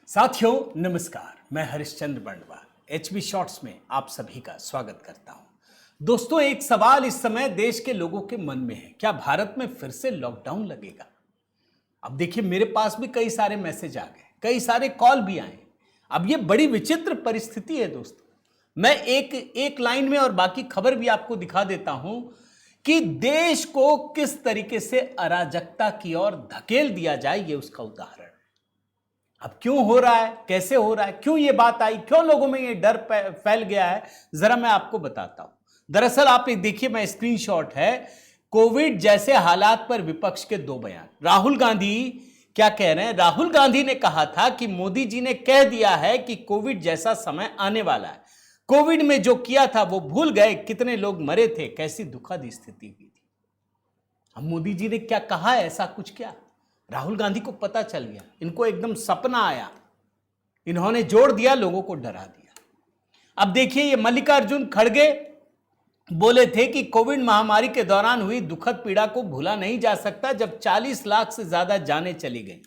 साथियों नमस्कार, मैं हरिश्चंद्र बंडवाल एचबी शॉर्ट्स में आप सभी का स्वागत करता हूं। दोस्तों, एक सवाल इस समय देश के लोगों के मन में है, क्या भारत में फिर से लॉकडाउन लगेगा? अब देखिए, मेरे पास भी कई सारे मैसेज आ गए, कई सारे कॉल भी आए। अब ये बड़ी विचित्र परिस्थिति है दोस्तों। मैं एक लाइन में और बाकी खबर भी आपको दिखा देता हूं कि देश को किस तरीके से अराजकता की ओर धकेल दिया जाए, ये उसका उदाहरण। अब क्यों हो रहा है, कैसे हो रहा है, क्यों ये बात आई, क्यों लोगों में ये डर फैल गया है, जरा मैं आपको बताता हूं। दरअसल आप देखिए, मैं स्क्रीनशॉट है कोविड जैसे हालात पर विपक्ष के दो बयान। राहुल गांधी क्या कह रहे हैं? राहुल गांधी ने कहा था कि मोदी जी ने कह दिया है कि कोविड जैसा समय आने वाला है। कोविड में जो किया था वो भूल गए, कितने लोग मरे थे, कैसी दुखद स्थिति हुई थी। अब मोदी जी ने क्या कहा है, ऐसा कुछ क्या? राहुल गांधी को पता चल गया, इनको एकदम सपना आया, इन्होंने जोड़ दिया, लोगों को डरा दिया। अब देखिए, ये मल्लिकार्जुन खड़गे बोले थे कि कोविड महामारी के दौरान हुई दुखद पीड़ा को भूला नहीं जा सकता, जब 40 लाख से ज्यादा जानें चली गई।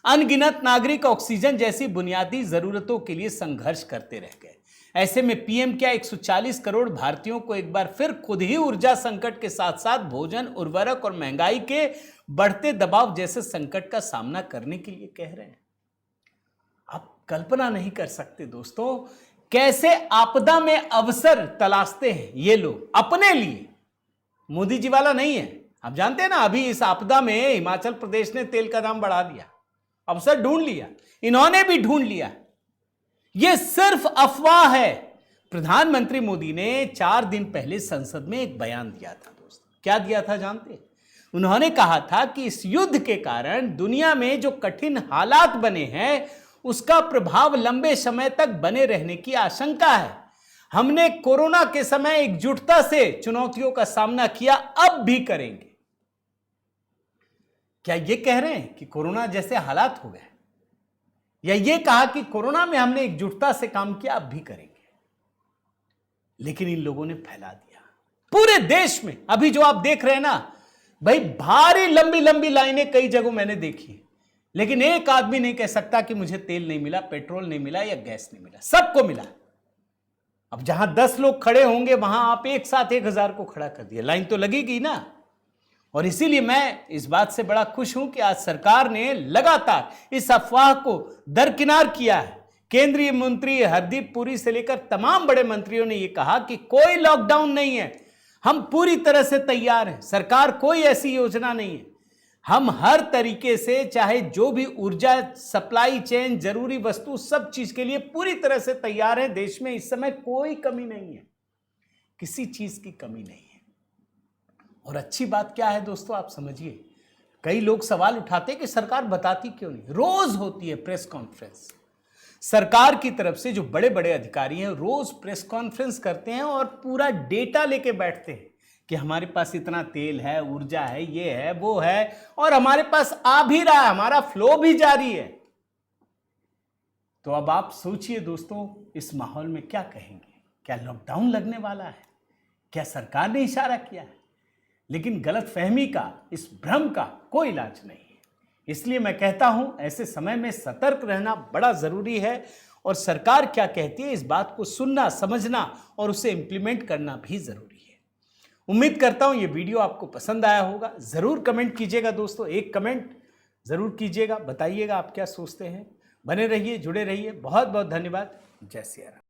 अनगिनत नागरिक ऑक्सीजन जैसी बुनियादी जरूरतों के लिए संघर्ष करते रह गए। ऐसे में पीएम क्या 140 करोड़ भारतीयों को एक बार फिर खुद ही ऊर्जा संकट के साथ साथ भोजन, उर्वरक और महंगाई के बढ़ते दबाव जैसे संकट का सामना करने के लिए कह रहे हैं? आप कल्पना नहीं कर सकते दोस्तों, कैसे आपदा में अवसर तलाशते हैं ये लोग अपने लिए। मोदी जी वाला नहीं है। आप जानते हैं ना, अभी इस आपदा में हिमाचल प्रदेश ने तेल का दाम बढ़ा दिया, अवसर ढूंढ लिया, इन्होंने भी ढूंढ लिया। यह सिर्फ अफवाह है। प्रधानमंत्री मोदी ने 4 दिन पहले संसद में एक बयान दिया था दोस्तों। क्या दिया था जानते हैं? उन्होंने कहा था कि इस युद्ध के कारण दुनिया में जो कठिन हालात बने हैं, उसका प्रभाव लंबे समय तक बने रहने की आशंका है। हमने कोरोना के समय एकजुटता से चुनौतियों का सामना किया, अब भी करेंगे। क्या ये कह रहे हैं कि कोरोना जैसे हालात हो गए, या ये कहा कि कोरोना में हमने एकजुटता से काम किया, अब भी करेंगे? लेकिन इन लोगों ने फैला दिया पूरे देश में। अभी जो आप देख रहे हैं ना भाई, भारी लंबी लंबी लाइनें कई जगहों मैंने देखी, लेकिन एक आदमी नहीं कह सकता कि मुझे तेल नहीं मिला, पेट्रोल नहीं मिला या गैस नहीं मिला। सबको मिला। अब जहां 10 लोग खड़े होंगे, वहां आप एक साथ 1000 को खड़ा कर दिया, लाइन तो लगेगी ना। और इसीलिए मैं इस बात से बड़ा खुश हूं कि आज सरकार ने लगातार इस अफवाह को दरकिनार किया है। केंद्रीय मंत्री हरदीप पुरी से लेकर तमाम बड़े मंत्रियों ने यह कहा कि कोई लॉकडाउन नहीं है, हम पूरी तरह से तैयार हैं। सरकार कोई ऐसी योजना नहीं है, हम हर तरीके से, चाहे जो भी ऊर्जा सप्लाई चेन, जरूरी वस्तु, सब चीज के लिए पूरी तरह से तैयार है। देश में इस समय कोई कमी नहीं है, किसी चीज की कमी नहीं है। और अच्छी बात क्या है दोस्तों, आप समझिए, कई लोग सवाल उठाते हैं कि सरकार बताती क्यों नहीं। रोज होती है प्रेस कॉन्फ्रेंस। सरकार की तरफ से जो बड़े बड़े अधिकारी हैं, रोज प्रेस कॉन्फ्रेंस करते हैं और पूरा डेटा लेके बैठते हैं कि हमारे पास इतना तेल है, ऊर्जा है, ये है, वो है, और हमारे पास आ भी रहा है, हमारा फ्लो भी जारी है। तो अब आप सोचिए दोस्तों, इस माहौल में क्या कहेंगे? क्या लॉकडाउन लगने वाला है? क्या सरकार ने इशारा किया है? लेकिन गलतफहमी का, इस भ्रम का कोई इलाज नहीं है। इसलिए मैं कहता हूं, ऐसे समय में सतर्क रहना बड़ा जरूरी है, और सरकार क्या कहती है इस बात को सुनना, समझना और उसे इंप्लीमेंट करना भी जरूरी है। उम्मीद करता हूं ये वीडियो आपको पसंद आया होगा। जरूर कमेंट कीजिएगा दोस्तों, एक कमेंट जरूर कीजिएगा, बताइएगा आप क्या सोचते हैं। बने रहिए, जुड़े रहिए। बहुत बहुत धन्यवाद। जय सिया राम।